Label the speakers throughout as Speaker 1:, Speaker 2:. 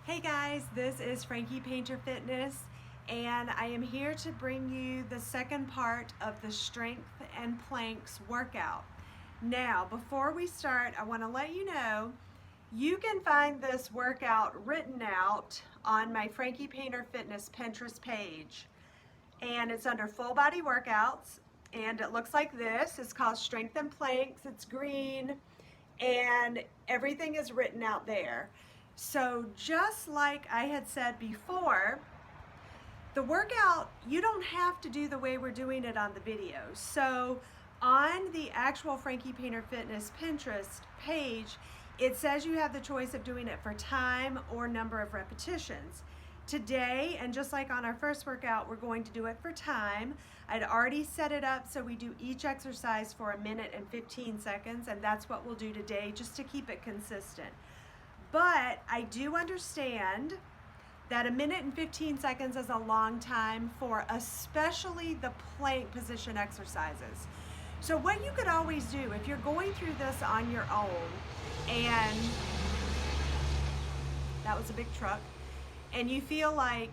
Speaker 1: Hey guys, this is Frankie Painter Fitness, and I am here to bring you the second part of the Strength and Planks workout. Now, before we start, I want to let you know you can find this workout written out on my Frankie Painter Fitness Pinterest page, and it's under full body workouts, and it looks like this. It's called Strength and Planks. It's green, and everything is written out there. So just like I had said before, the workout, you don't have to do the way we're doing it on the video. So on the actual Frankie Painter Fitness Pinterest page, it says you have the choice of doing it for time or number of repetitions. Today, and just like on our first workout, we're going to do it for time. I'd already set it up so we do each exercise for 1 minute and 15 seconds, and that's what we'll do today just to keep it consistent. But I do understand that 1 minute and 15 seconds is a long time for especially the plank position exercises. So what you could always do if you're going through this on your own, and that was a big truck, and you feel like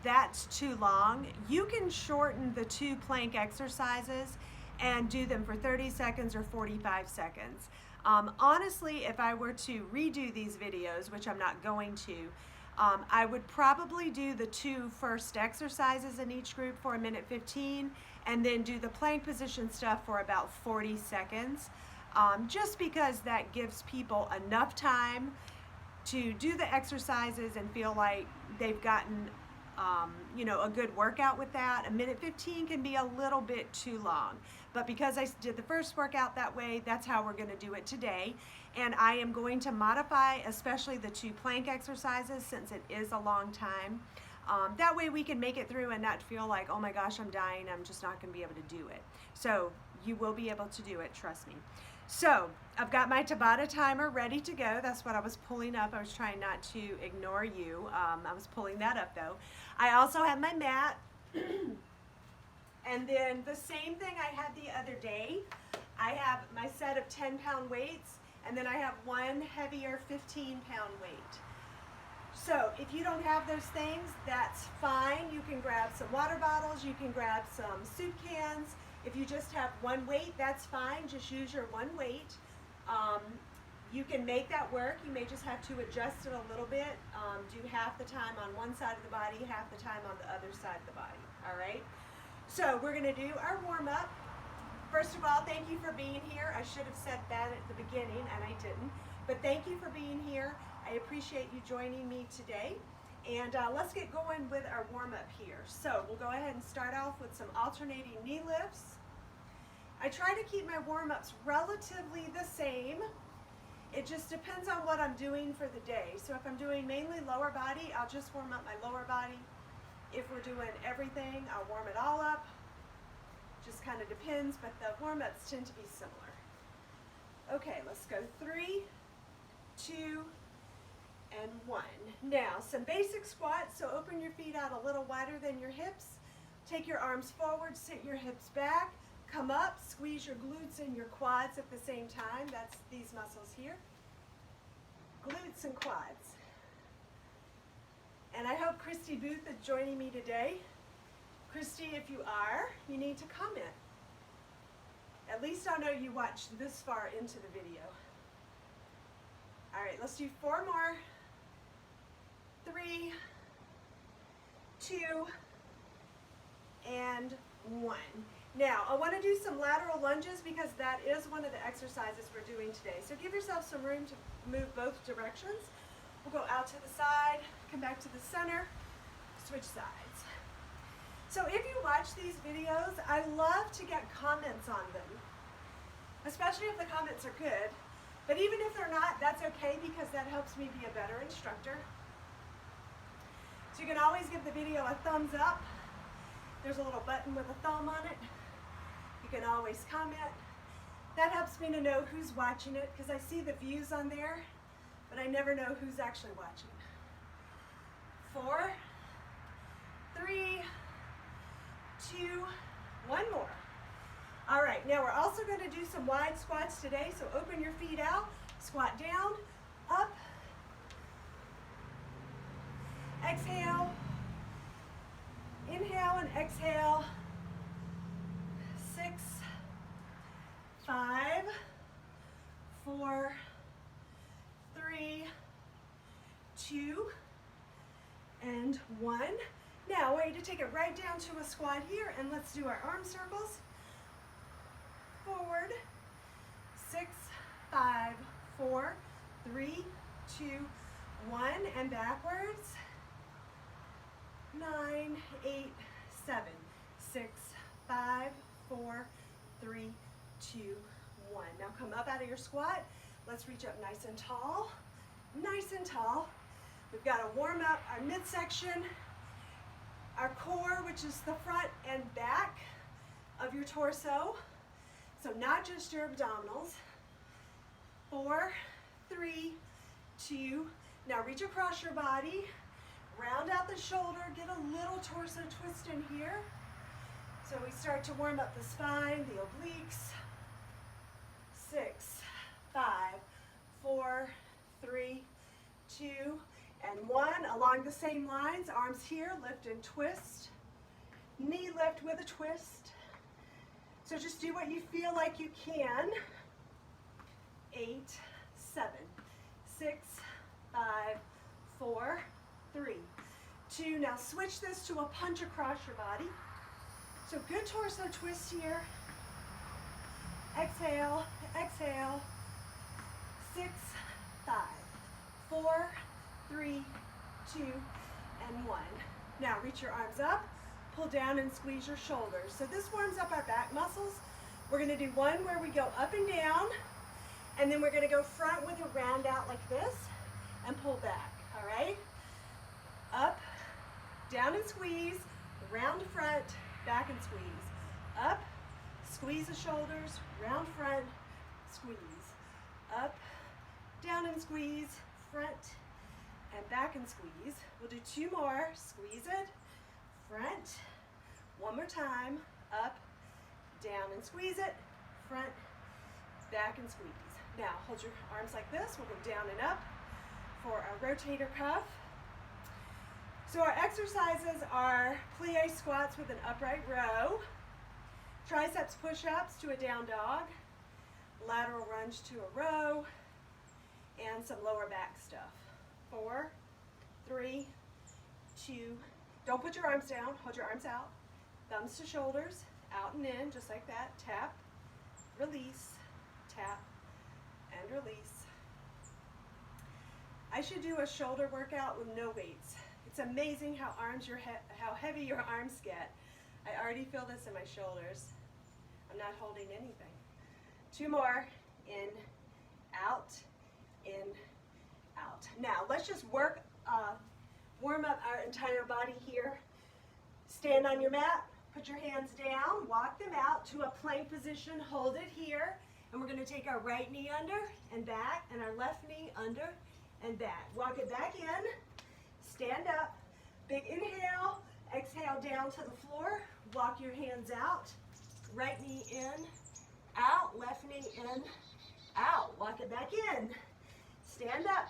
Speaker 1: that's too long, you can shorten the 2 plank exercises and do them for 30 seconds or 45 seconds. Honestly, if I were to redo these videos, which I'm not going to, I would probably do the 2 first exercises in each group for 1 minute 15 and then do the plank position stuff for about 40 seconds, just because that gives people enough time to do the exercises and feel like they've gotten a good workout with that. 1 minute 15 can be a little bit too long, but because I did the first workout that way, that's how we're going to do it today. And I am going to modify especially the 2 plank exercises since it is a long time. That way we can make it through and not feel like, oh my gosh, I'm dying, I'm just not going to be able to do it. So you will be able to do it, trust me. So I've got my Tabata timer ready to go. That's what I was pulling up. I was trying not to ignore you. I was pulling that up though. I also have my mat. And then the same thing I had the other day. I have my set of 10-pound weights, and then I have one heavier 15-pound weight. So if you don't have those things, that's fine. You can grab some water bottles, you can grab some soup cans. If you just have one weight, that's fine. Just use your one weight. You can make that work. You may just have to adjust it a little bit. Do half the time on one side of the body, half the time on the other side of the body. All right? So we're going to do our warm-up. First of all, thank you for being here. I should have said that at the beginning, and I didn't. But thank you for being here. I appreciate you joining me today. And let's get going with our warm-up here. So we'll go ahead and start off with some alternating knee lifts. I try to keep my warm-ups relatively the same. It just depends on what I'm doing for the day. So if I'm doing mainly lower body, I'll just warm up my lower body. If we're doing everything, I'll warm it all up. Just kind of depends, but the warm-ups tend to be similar. Okay, let's go 3, 2, and 1. Now, some basic squats, so open your feet out a little wider than your hips. Take your arms forward, sit your hips back, come up, squeeze your glutes and your quads at the same time. That's these muscles here. Glutes and quads. And I hope Christy Booth is joining me today. Christy, if you are, you need to comment. At least I'll know you watched this far into the video. All right, let's do 4 more. 3, 2, and 1. Now, I want to do some lateral lunges because that is one of the exercises we're doing today. So give yourself some room to move both directions. We'll go out to the side, come back to the center, switch sides. So if you watch these videos, I love to get comments on them, especially if the comments are good. But even if they're not, that's okay because that helps me be a better instructor. So you can always give the video a thumbs up. There's a little button with a thumb on it. You can always comment. That helps me to know who's watching it because I see the views on there, but I never know who's actually watching. 4, 3, 2, 1 more. All right, now we're also going to do some wide squats today, so open your feet out, squat down, up, exhale. Inhale and exhale. 6, 5, 4, 3, 2, and 1. Now, I want you to take it right down to a squat here, and let's do our arm circles. Forward, 6, 5, 4, 3, 2, 1, and backwards. 9, 8, 7, 6, 5, 4, 3, 2, 1. Now come up out of your squat. Let's reach up nice and tall. Nice and tall. We've got to warm up our midsection, our core, which is the front and back of your torso. So not just your abdominals. 4, 3, 2. Now reach across your body. Round out the shoulder. Get a little torso twist in here. So we start to warm up the spine, the obliques. 6, 5, 4, 3, 2, and 1. Along the same lines, arms here, lift and twist. Knee lift with a twist. So just do what you feel like you can. 8, 7, 6, 5, 4, 3, 2. Now switch this to a punch across your body. So good torso twist here. Exhale, exhale. 6, 5, 4, 3, 2, and 1. Now reach your arms up, pull down and squeeze your shoulders. So this warms up our back muscles. We're going to do one where we go up and down, and then we're going to go front with a round out like this and pull back, all right? Up, down and squeeze, round front, back and squeeze. Up, squeeze the shoulders, round front, squeeze. Up, down and squeeze, front and back and squeeze. We'll do 2 more. Squeeze it, front. One more time. Up, down and squeeze it, front, back and squeeze. Now hold your arms like this. We'll go down and up for our rotator cuff. So our exercises are plie squats with an upright row, triceps push-ups to a down dog, lateral lunge to a row, and some lower back stuff. 4, 3, 2, don't put your arms down, hold your arms out, thumbs to shoulders, out and in, just like that. Tap, release, tap, and release. I should do a shoulder workout with no weights. It's amazing how how heavy your arms get. I already feel this in my shoulders. I'm not holding anything. 2 more. In, out, in, out. Now let's just warm up our entire body here. Stand on your mat, put your hands down, walk them out to a plank position, hold it here, and we're going to take our right knee under and back, and our left knee under and back. Walk it back in, stand up, big inhale, exhale down to the floor, walk your hands out, right knee in, out, left knee in, out, walk it back in, stand up,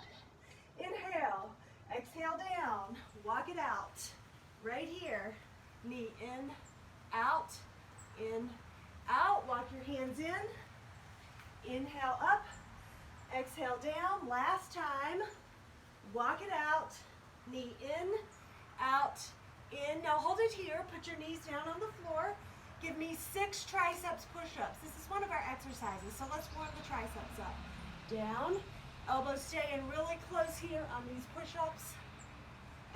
Speaker 1: inhale, exhale down, walk it out, right here, knee in, out, walk your hands in, inhale up, exhale down, last time, walk it out, knee in, out, in. Now hold it here, put your knees down on the floor, give me 6 triceps push-ups. This is one of our exercises, so let's warm the triceps up. Down, elbows staying really close here on these push-ups.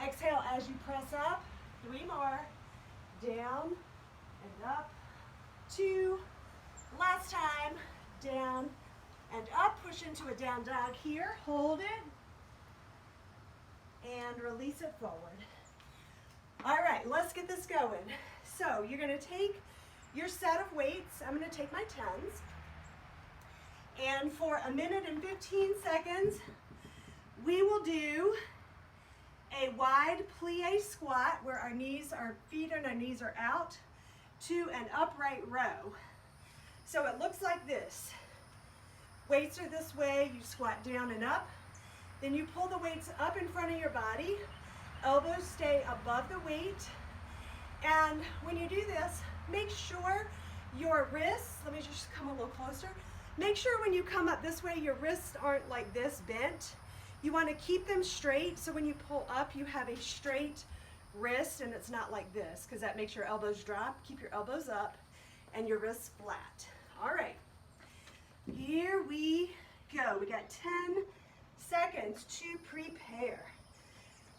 Speaker 1: Exhale as you press up, 3 more, down and up, 2, last time, down and up, push into a down dog here, hold it, and release it forward. All right, let's get this going. So you're gonna take your set of weights, I'm gonna take my 10s, and for 1 minute and 15 seconds, we will do a wide plie squat where our feet and our knees are out to an upright row. So it looks like this. Weights are this way, you squat down and up, then you pull the weights up in front of your body, elbows stay above the weight. And when you do this, make sure your wrists, let me just come a little closer. Make sure when you come up this way, your wrists aren't like this bent. You want to keep them straight, so when you pull up, you have a straight wrist and it's not like this, because that makes your elbows drop. Keep your elbows up and your wrists flat. All right, here we go. We got 10 seconds to prepare.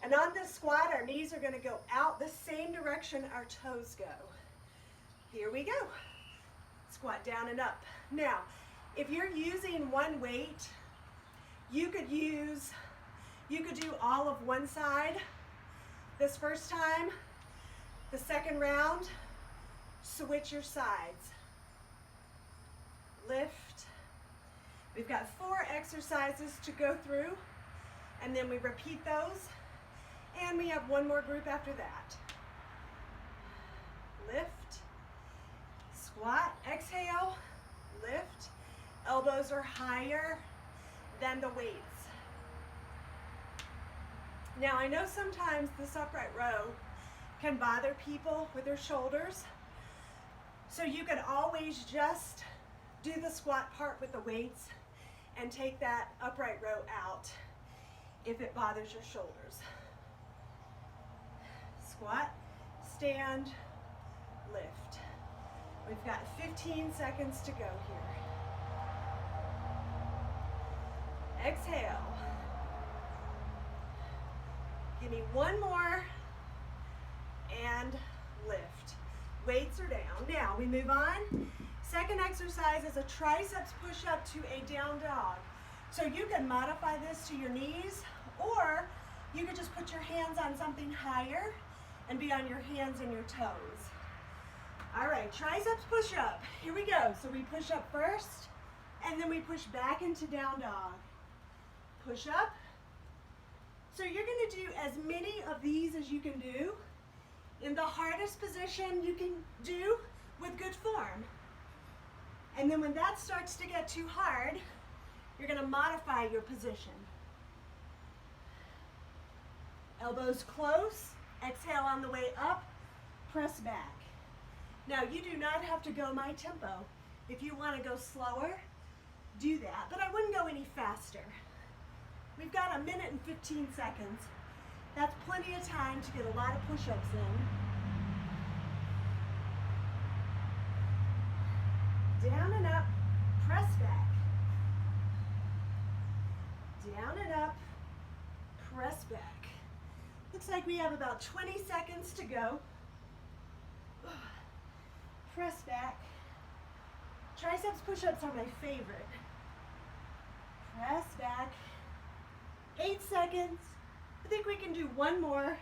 Speaker 1: And on this squat, our knees are going to go out the same direction our toes go. Here we go. Squat down and up. Now, if you're using one weight, you could do all of one side this first time. The second round, switch your sides. Lift. We've got 4 exercises to go through, and then we repeat those, and we have one more group after that. Lift, squat, exhale, lift. Elbows are higher than the weights. Now, I know sometimes this upright row can bother people with their shoulders, so you can always just do the squat part with the weights and take that upright row out if it bothers your shoulders. Squat, stand, lift. We've got 15 seconds to go here. Exhale. Give me one more and lift. Weights are down. Now we move on. Second exercise is a triceps push-up to a down dog. So you can modify this to your knees, or you could just put your hands on something higher and be on your hands and your toes. All right, triceps push-up. Here we go. So we push up first, and then we push back into down dog. Push up. So you're going to do as many of these as you can do in the hardest position you can do with good form. And then when that starts to get too hard, you're going to modify your position. Elbows close, exhale on the way up, press back. Now you do not have to go my tempo. If you want to go slower, do that, but I wouldn't go any faster. We've got 1 minute and 15 seconds. That's plenty of time to get a lot of push-ups in. Down and up, press back. Down and up, press back. Looks like we have about 20 seconds to go. Press back. Triceps push-ups are my favorite. Press back. 8 seconds. I think we can do one more.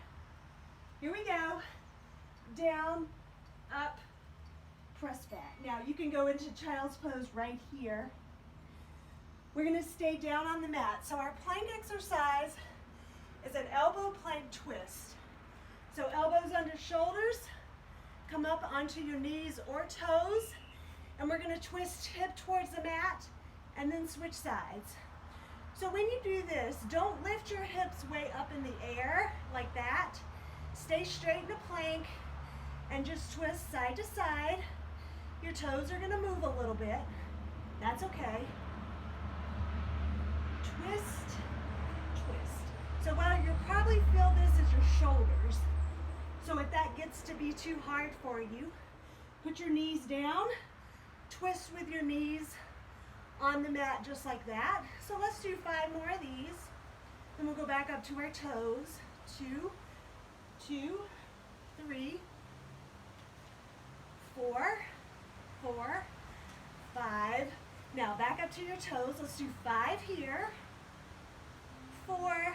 Speaker 1: Here we go. Down, up, press back. Now you can go into child's pose right here. We're going to stay down on the mat. So our plank exercise is an elbow plank twist. So elbows under shoulders, come up onto your knees or toes, and we're going to twist hip towards the mat and then switch sides. So when you do this, don't lift your hips way up in the air like that. Stay straight in the plank and just twist side to side. Your toes are going to move a little bit. That's okay. Twist, twist. So while you'll probably feel this as your shoulders. So if that gets to be too hard for you, put your knees down, twist with your knees on the mat just like that. So let's do 5 more of these. Then we'll go back up to our toes. 2, 2, 3, 4, 4, 5. Now back up to your toes. Let's do 5 here. 4,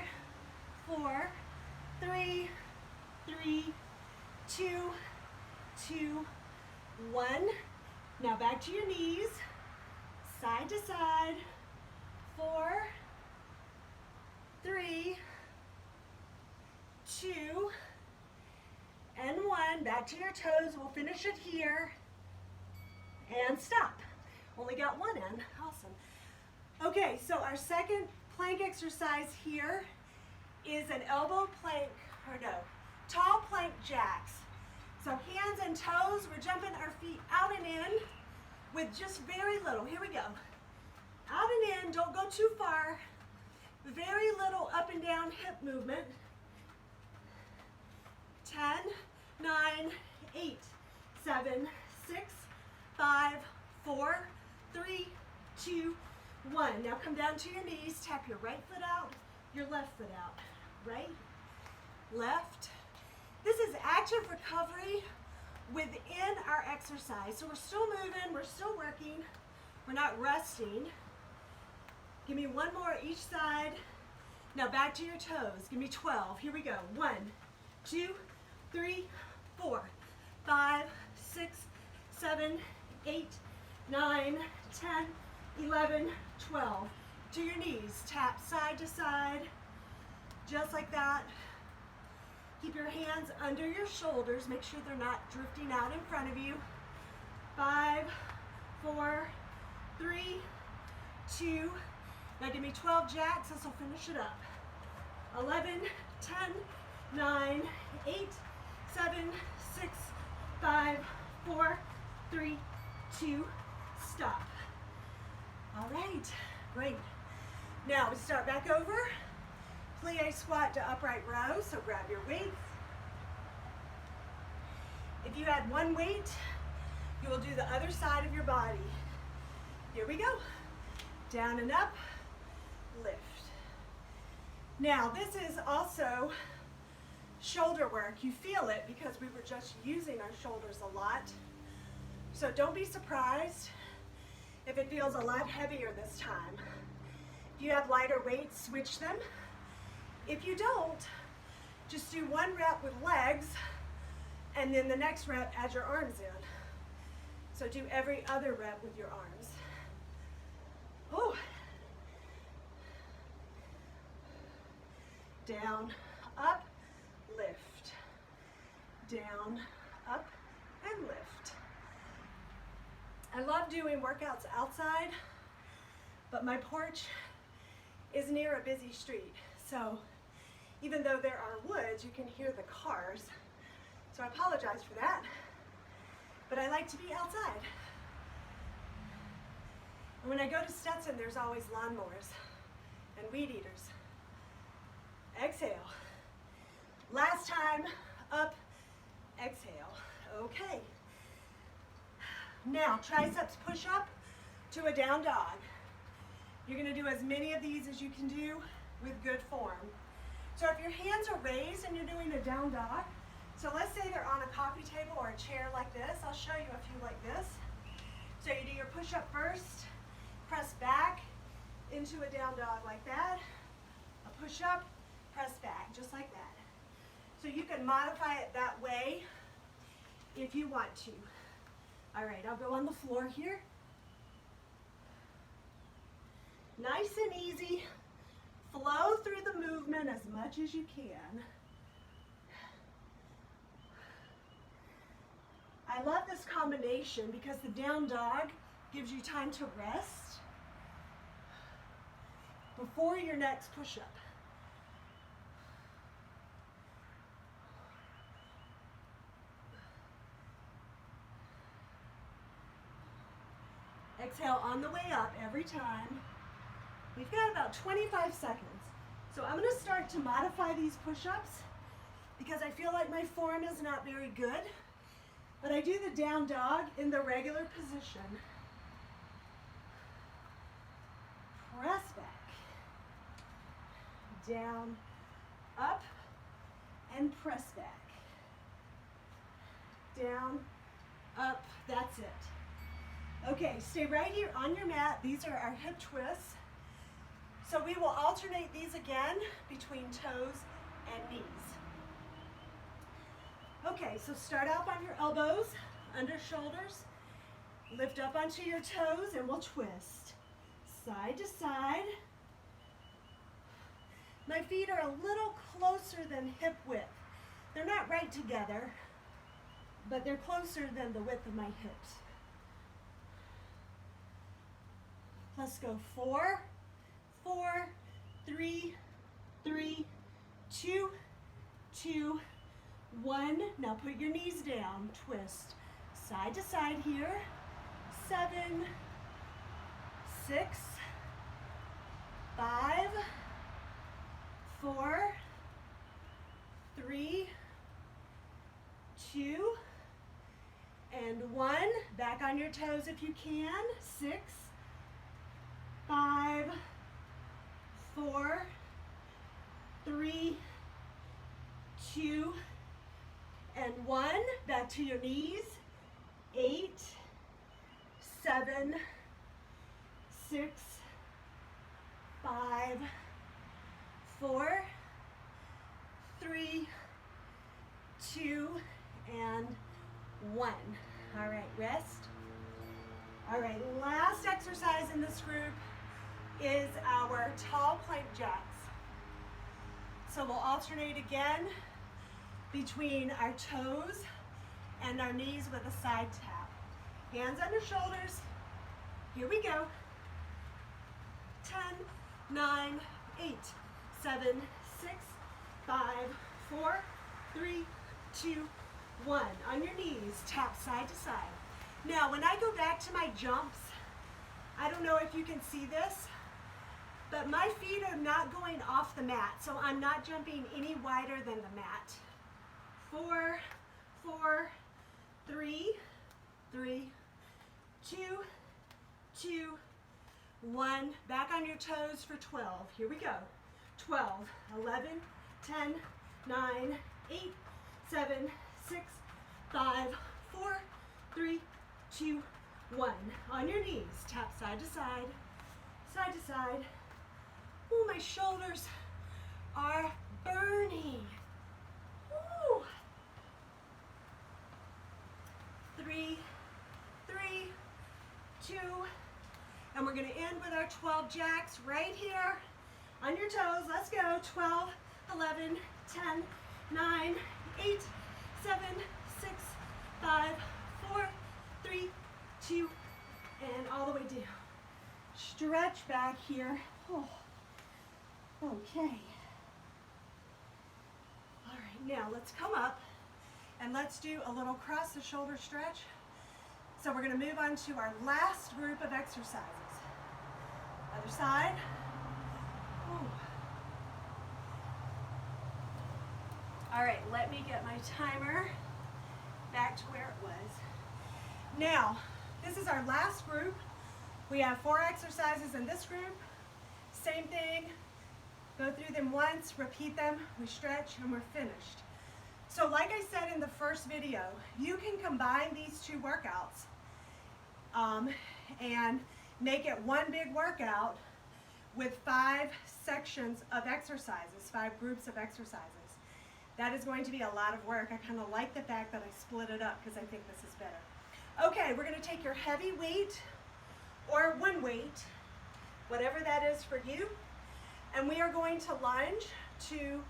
Speaker 1: 4, 3, 3, 2, 2, 1. Now back to your knees. Side to side, 4, 3, 2, and 1. Back to your toes. We'll finish it here. And stop. Only got 1 in. Awesome. Okay, so our second plank exercise here is an elbow plank or no, tall plank jacks. So hands and toes, we're jumping our feet out and in with just very little. Here we go. Out and in, don't go too far. Very little up and down hip movement. 10, 9, 8, 7, 6, 5, 4, 3, 2, 1. Now come down to your knees, tap your right foot out, your left foot out. Right, left. This is active recovery within our exercise. So we're still moving, we're still working, we're not resting. Give me one more each side. Now back to your toes. Give me 12. Here we go. 1, 2, 3, 4, 5, 6, 7, 8, 9, 10, 11, 12. To your knees. Tap side to side. Just like that. Keep your hands under your shoulders. Make sure they're not drifting out in front of you. 5, 4, 3, 2. Now give me 12 jacks. This will finish it up. 11, 10, 9, 8, 7, 6, 5, 4, 3, 2, stop. All right, great. Now we start back over. Plie squat to upright row, so grab your weights. If you had one weight, you will do the other side of your body. Here we go. Down and up, lift. Now this is also shoulder work. You feel it because we were just using our shoulders a lot. So don't be surprised if it feels a lot heavier this time. If you have lighter weights, switch them. If you don't, just do one rep with legs and then the next rep add your arms in. So do every other rep with your arms. Oh. Down, up, lift. Down, up, and lift. I love doing workouts outside, but my porch is near a busy street. So even though there are woods, you can hear the cars. So I apologize for that, but I like to be outside. And when I go to Stetson, there's always lawnmowers and weed eaters. Exhale. Last time, up, exhale. Okay. Now, triceps push up to a down dog. You're gonna do as many of these as you can do with good form. So if your hands are raised and you're doing a down dog, so let's say they're on a coffee table or a chair like this. I'll show you a few like this. So you do your push up first, press back into a down dog like that, a push up, press back, just like that. So you can modify it that way if you want to. All right, I'll go on the floor here. Nice and easy. Flow through the movement as much as you can. I love this combination because the down dog gives you time to rest before your next push-up. Exhale on the way up every time. We've got about 25 seconds. So I'm going to start to modify these push-ups because I feel like my form is not very good. But I do the down dog in the regular position. Press back. Down, up, and press back. Down, up, that's it. Okay, stay right here on your mat. These are our hip twists. So we will alternate these again between toes and knees. Okay, so start out on your elbows, under shoulders. Lift up onto your toes and we'll twist. Side to side. My feet are a little closer than hip width. They're not right together, but they're closer than the width of my hips. Let's go 4, 4, 3, 3, 2, 2, 1. Now put your knees down, twist side to side here. 7, 6, 5, 4, 3, 2, and 1. Back on your toes if you can. 6, 5, 4, 3, 2, and 1. Back to your knees. 8, 7, 6, 5, 4, 3, 2, and 1. All right, rest. All right, last exercise in this group is our tall plank jacks. So we'll alternate again between our toes and our knees with a side tap. Hands on your shoulders. Here we go. 10, 9, 8, 7, 6, 5, 4, 3, 2, 1. On your knees, tap side to side. Now, when I go back to my jumps, I don't know if you can see this, but my feet are not going off the mat, so I'm not jumping any wider than the mat. 4, 4, 3, 3, 2, 2, 1. Back on your toes for 12. Here we go. 12, 11, 10, 9, 8, 7, 6, 5, 4, 3, 2, 1. On your knees, tap side to side, side to side. Ooh, my shoulders are burning. Ooh. 3, 3, 2, and we're going to end with our 12 jacks right here on your toes. Let's go. 12, 11, 10, 9, 8, 7, 6, 5, 4, 3, 2, and all the way down. Stretch back here. Oh. Okay. All right, now let's come up and let's do a little cross the shoulder stretch. So we're going to move on to our last group of exercises. Other side. Ooh. All right, let me get my timer back to where it was. Now, this is our last group. We have 4 exercises in this group. Same thing. Go through them once, repeat them, we stretch, and we're finished. So like I said in the first video, you can combine these 2 workouts and make it one big workout with 5 sections of exercises, 5 groups of exercises. That is going to be a lot of work. I kind of like the fact that I split it up because I think this is better. Okay, we're going to take your heavy weight or one weight, whatever that is for you, and we are going to lunge to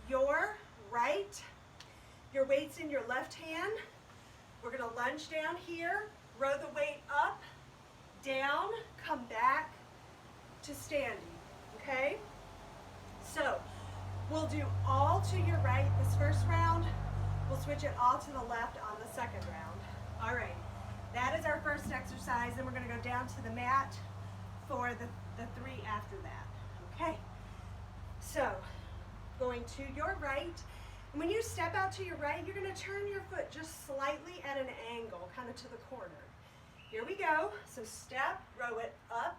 Speaker 1: your right. Your weight's in your left hand. We're going to lunge down here, row the weight up, down, come back to standing, okay? So we'll do all to your right this first round. We'll switch it all to the left on the second round. All right, that is our first exercise, and we're going to go down to the mat for the 3 after that, okay? So going to your right. When you step out to your right, you're going to turn your foot just slightly at an angle, kind of to the corner. Here we go. So step, row it up,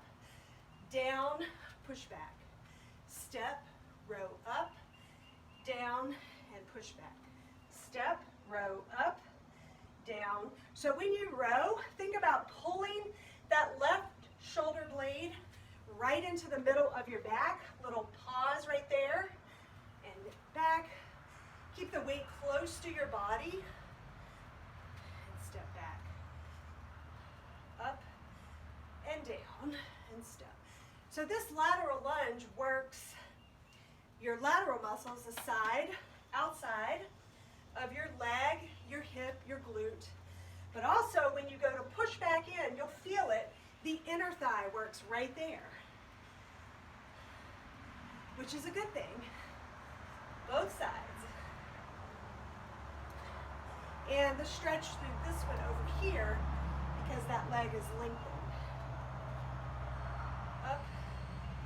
Speaker 1: down, push back. Step, row up, down, and push back. Step, row up, down. So when you row, think about pulling that left shoulder blade right into the middle of your back. Little pause right there, and back. Keep the weight close to your body, and step back. Up and down, and step. So this lateral lunge works your lateral muscles, the side, outside of your leg, your hip, your glute. But also when you go to push back in, you'll feel it. The inner thigh works right there, which is a good thing. Both sides. and the stretch through this one over here because that leg is lengthened. Up,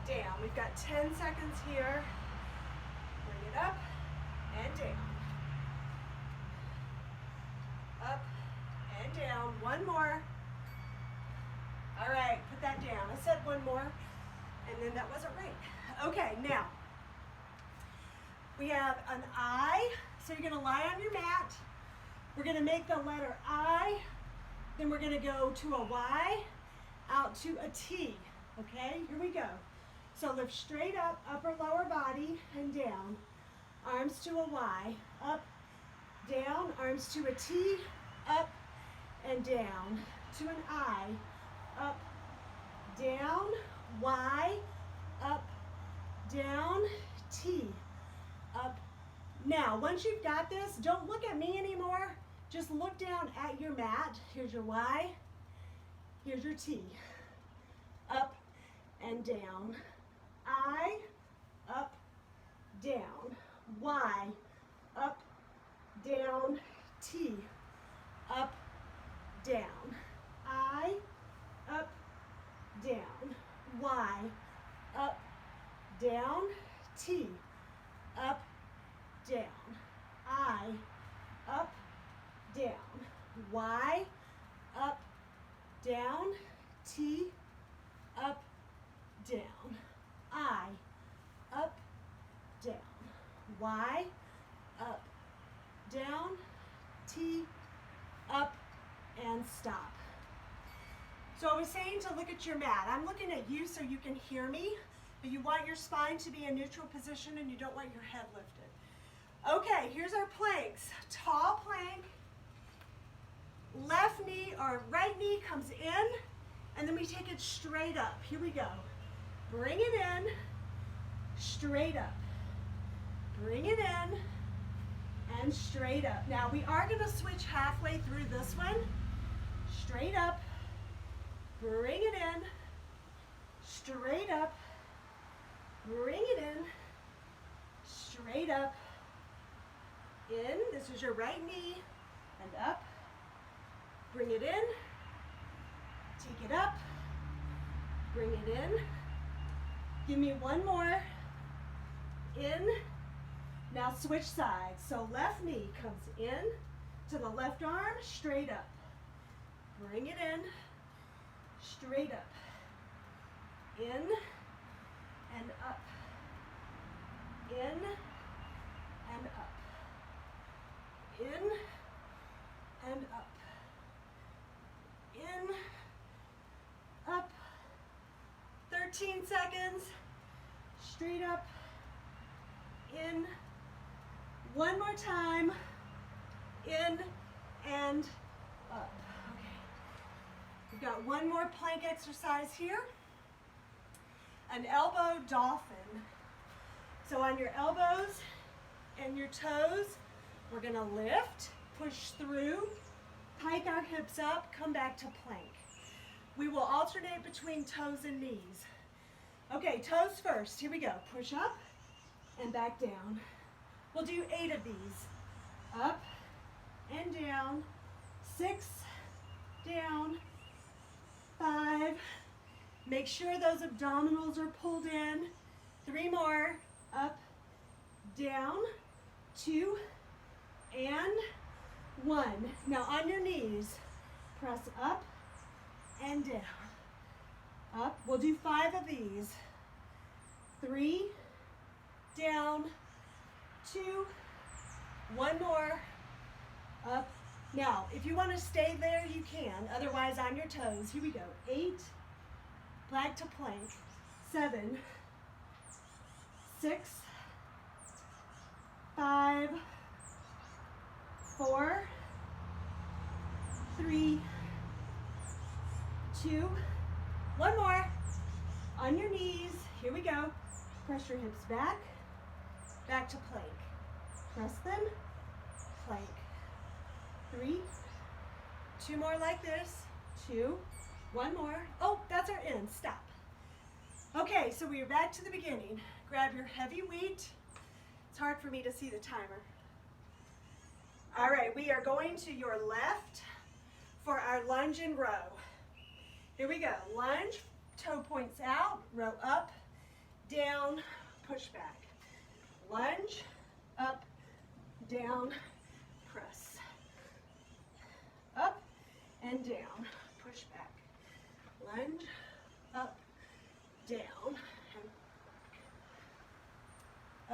Speaker 1: down. We've got 10 seconds here. Bring it up and down. Up and down. One more. All right, put that down. I said one more, and then that wasn't right. Okay, now we have an I. So you're going to lie on your mat. We're going to make the letter I. Then we're going to go to a Y, out to a T. Okay, here we go. So lift straight up, upper lower body, and down. Arms to a Y, up, down, arms to a T, up, and down. To an I, up, down, Y, up, down, T, up. Now, once you've got this, don't look at me anymore. Just look down at your mat. Here's your Y, here's your T. Up and down. I, up, down. Y, up, down, T, up, down. I, up, down. Y, up, down, T, up, down. I, up, down. Y, up, down, T, up, down. I, up, down. Y, up, down, T, up, and stop. So I was saying to look at your mat. I'm looking at you so you can hear me, but you want your spine to be in neutral position and you don't want your head lifted. Okay, here's our planks. Tall plank, left knee or right knee comes in, and then we take it straight up. Here we go. Bring it in, straight up. Bring it in, and straight up. Now we are going to switch halfway through this one. Straight up, bring it in, straight up, bring it in, straight up, in. This is your right knee, and up. Bring it in, take it up, bring it in. Give me one more. In. Now switch sides. So left knee comes in to the left arm, straight up. Bring it in, straight up. In and up. In and up. In and up. In, up. 13 seconds. Straight up. In. One more time. In and up. Okay. We've got one more plank exercise here. An elbow dolphin. So on your elbows and your toes, we're going to lift, push through, pike our hips up, come back to plank. We will alternate between toes and knees. Okay, toes first. Here we go. Push up and back down. We'll do 8 of these. Up and down. 6, down. 5. Make sure those abdominals are pulled in. 3 more. Up, down. 2, and 1. Now on your knees, press up and down. Up. We'll do 5 of these. 3, down, 2, 1 more, up. Now, if you want to stay there, you can. Otherwise, on your toes. Here we go. 8, back to plank. 7, 6, 5, 4, 3, 2, 1 more. On your knees. Here we go. Press your hips back. Back to plank. Press them. Plank. 3, 2 more like this. 2, 1 more. Oh, that's our end. Stop. Okay, so we are back to the beginning. Grab your heavy weight. It's hard for me to see the timer. All right, we are going to your left for our lunge and row. Here we go. Lunge, toe points out, row up, down, push back. Lunge, up, down, press. Up and down, push back. Lunge, up, down, and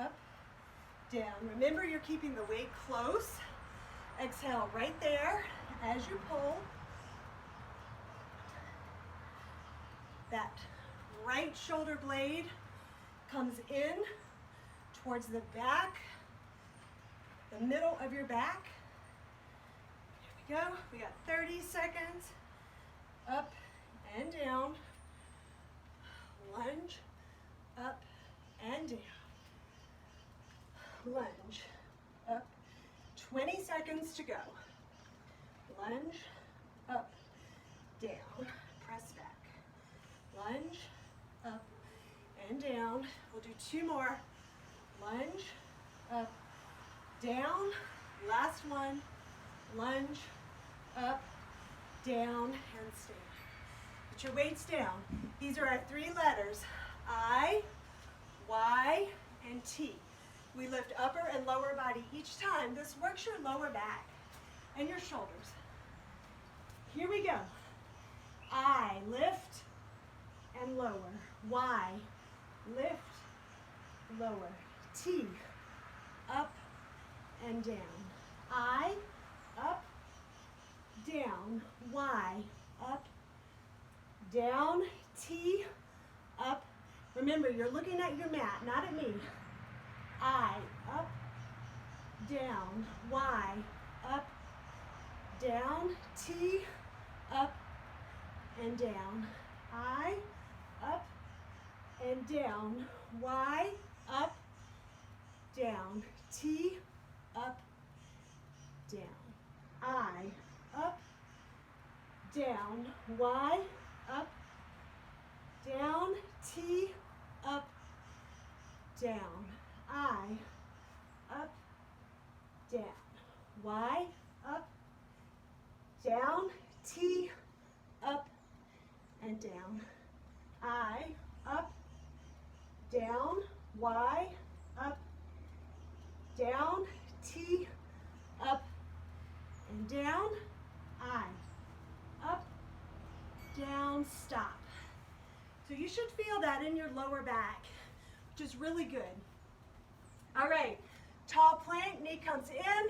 Speaker 1: up, down. Remember, you're keeping the weight close. Exhale right there as you pull. That right shoulder blade comes in towards the back, the middle of your back. Here we go. We got 30 seconds. Up and down. Lunge, up and down. Lunge, up. 20 seconds to go. Lunge, up, down, press back. Lunge, up, and down. We'll do 2 more. Lunge, up, down. Last one. Lunge, up, down, and stand. Put your weights down. These are our 3 letters, I, Y, and T. We lift upper and lower body each time. This works your lower back and your shoulders. Here we go. I, lift and lower. Y, lift, lower. T, up and down. I, up, down. Y, up, down. T, up. Remember, you're looking at your mat, not at me. I, up, down. Y, up, down. T, up and down. I, up and down. Y, up, down. T, up, down. I, up, down. Y, up, down. T, up, down. I, up, down. Y, up, down. T, up and down. I, up, down. Y, up, down. T, up and down. I, up, down, stop. So you should feel that in your lower back, which is really good. All right, tall plank, knee comes in,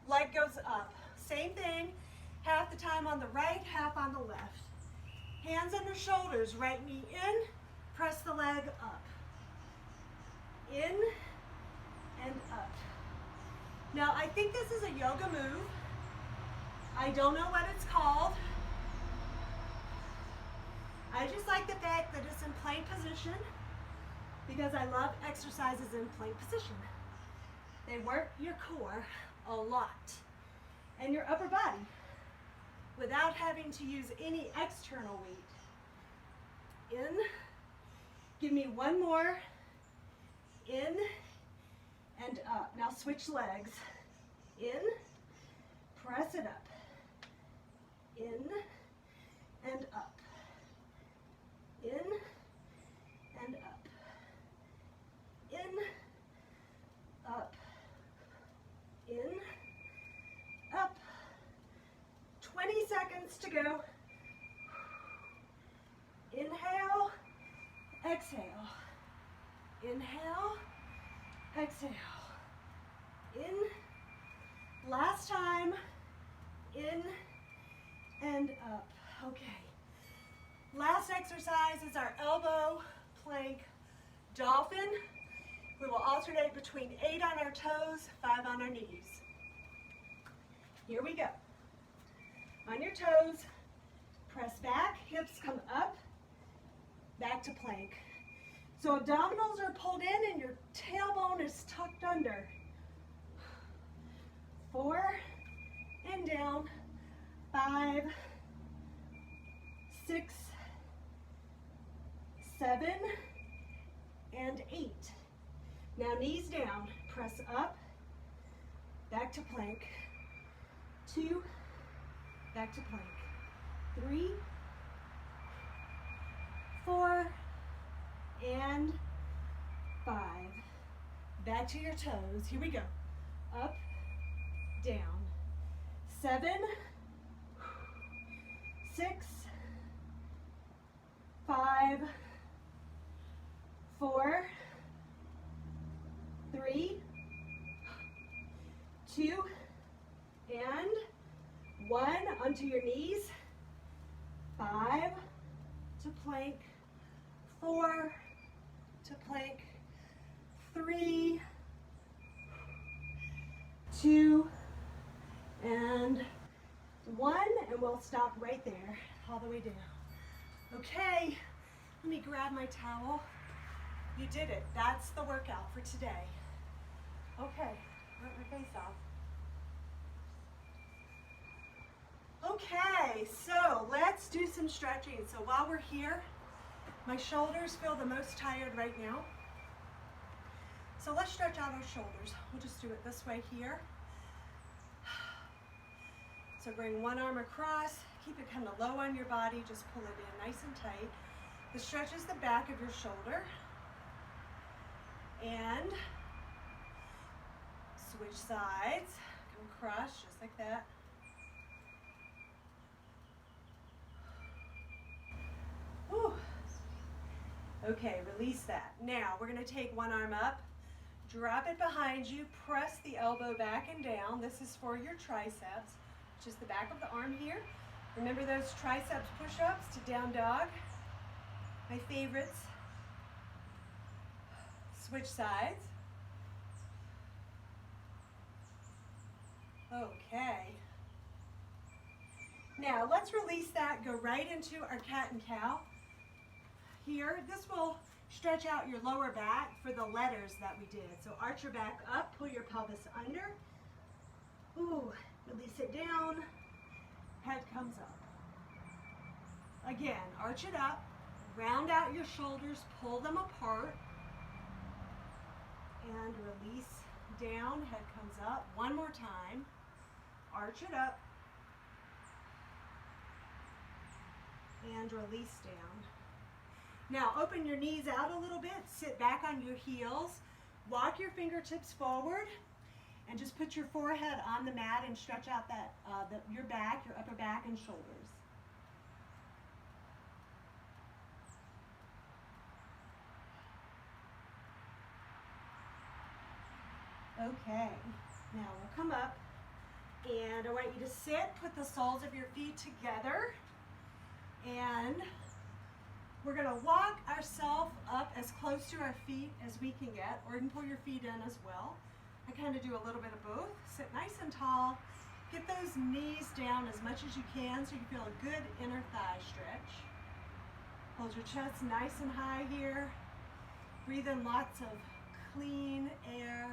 Speaker 1: leg goes up. Same thing, half the time on the right, half on the left. Hands under shoulders, right knee in, press the leg up. In and up. Now, I think this is a yoga move. I don't know what it's called. I just like the fact that it's in plank position because I love exercises in plank position. They work your core a lot and your upper body without having to use any external weight. In, give me 1 more. In and up. Now switch legs. In, press it up. In and up. In and up. In, up. In, up. 20 seconds to go. Inhale, exhale. Inhale, exhale. In, last time. In and up. Okay. Last exercise is our elbow plank dolphin. We will alternate between 8 on our toes, 5 on our knees. Here we go. On your toes, press back, hips come up, back to plank. So abdominals are pulled in and your tailbone is tucked under. 4 and down, 5, 6, 7, and 8. Now knees down, press up, back to plank. 2, back to plank. 3, 4, and 5. Back to your toes. Here we go. Up, down. 7, 6, 5, 4, 3, 2, and 1. Onto your knees. 5 to plank. 4 to plank. 3, 2, and 1, and we'll stop right there, all the way down. Okay, let me grab my towel. You did it. That's the workout for today. Okay, wipe my face off. Okay, so let's do some stretching. So while we're here, my shoulders feel the most tired right now. So let's stretch out our shoulders. We'll just do it this way here. So bring one arm across, keep it kind of low on your body, just pull it in nice and tight. This stretches the back of your shoulder. And switch sides, come across just like that. Whew. Okay, release that. Now we're going to take one arm up, drop it behind you, press the elbow back and down. This is for your triceps, which is the back of the arm here. Remember those triceps push-ups to down dog? My favorites. Switch sides. Okay. Now let's release that, go right into our cat and cow. Here, this will stretch out your lower back for the letters that we did. So arch your back up, pull your pelvis under. Ooh, release it down, head comes up. Again, arch it up, round out your shoulders, pull them apart, and release down, head comes up. One more time, arch it up, and release down. Now open your knees out a little bit, sit back on your heels, walk your fingertips forward, and just put your forehead on the mat and stretch out that your back, your upper back and shoulders. Okay, now we'll come up, and I want you to sit, put the soles of your feet together, and we're going to walk ourselves up as close to our feet as we can get, or you can pull your feet in as well. I kind of do a little bit of both. Sit nice and tall. Get those knees down as much as you can so you feel a good inner thigh stretch. Hold your chest nice and high here. Breathe in lots of clean air.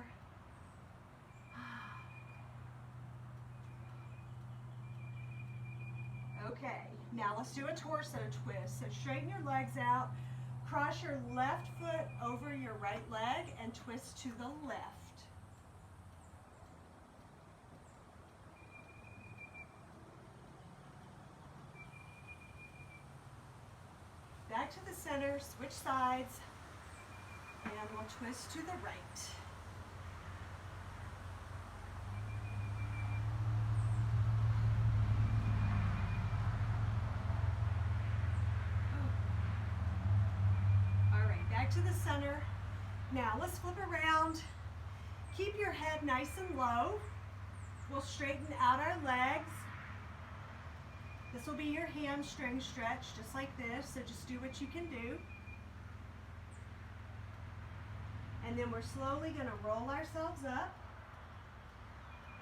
Speaker 1: Okay, now let's do a torso twist. So straighten your legs out, cross your left foot over your right leg, and twist to the left. Back to the center, switch sides, and we'll twist to the right. To the center. Now let's flip around. Keep your head nice and low. We'll straighten out our legs. This will be your hamstring stretch, just like this, so just do what you can do. And then we're slowly going to roll ourselves up.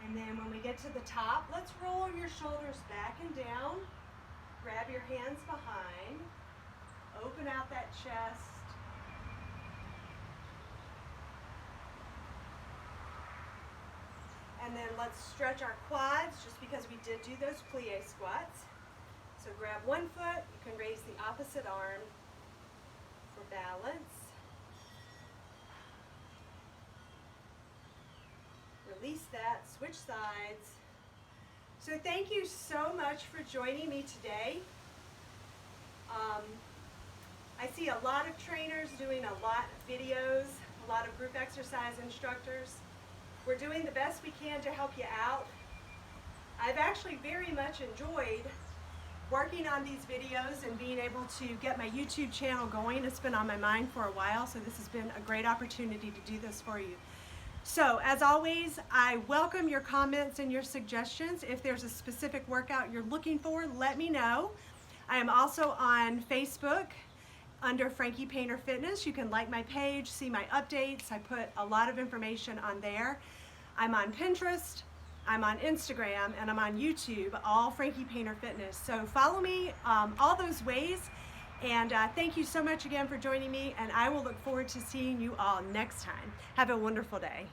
Speaker 1: And then when we get to the top, let's roll your shoulders back and down. Grab your hands behind. Open out that chest. And then let's stretch our quads, just because we did do those plie squats. So grab one foot, you can raise the opposite arm for balance. Release that, switch sides. So thank you so much for joining me today. I see a lot of trainers doing a lot of videos, a lot of group exercise instructors. We're doing the best we can to help you out. I've actually very much enjoyed working on these videos and being able to get my YouTube channel going. It's been on my mind for a while, so this has been a great opportunity to do this for you. So as always, I welcome your comments and your suggestions. If there's a specific workout you're looking for, let me know. I am also on Facebook under Frankie Painter Fitness. You can like my page, see my updates. I put a lot of information on there. I'm on Pinterest, I'm on Instagram, and I'm on YouTube, all Frankie Painter Fitness. So follow me all those ways. And thank you so much again for joining me, and I will look forward to seeing you all next time. Have a wonderful day.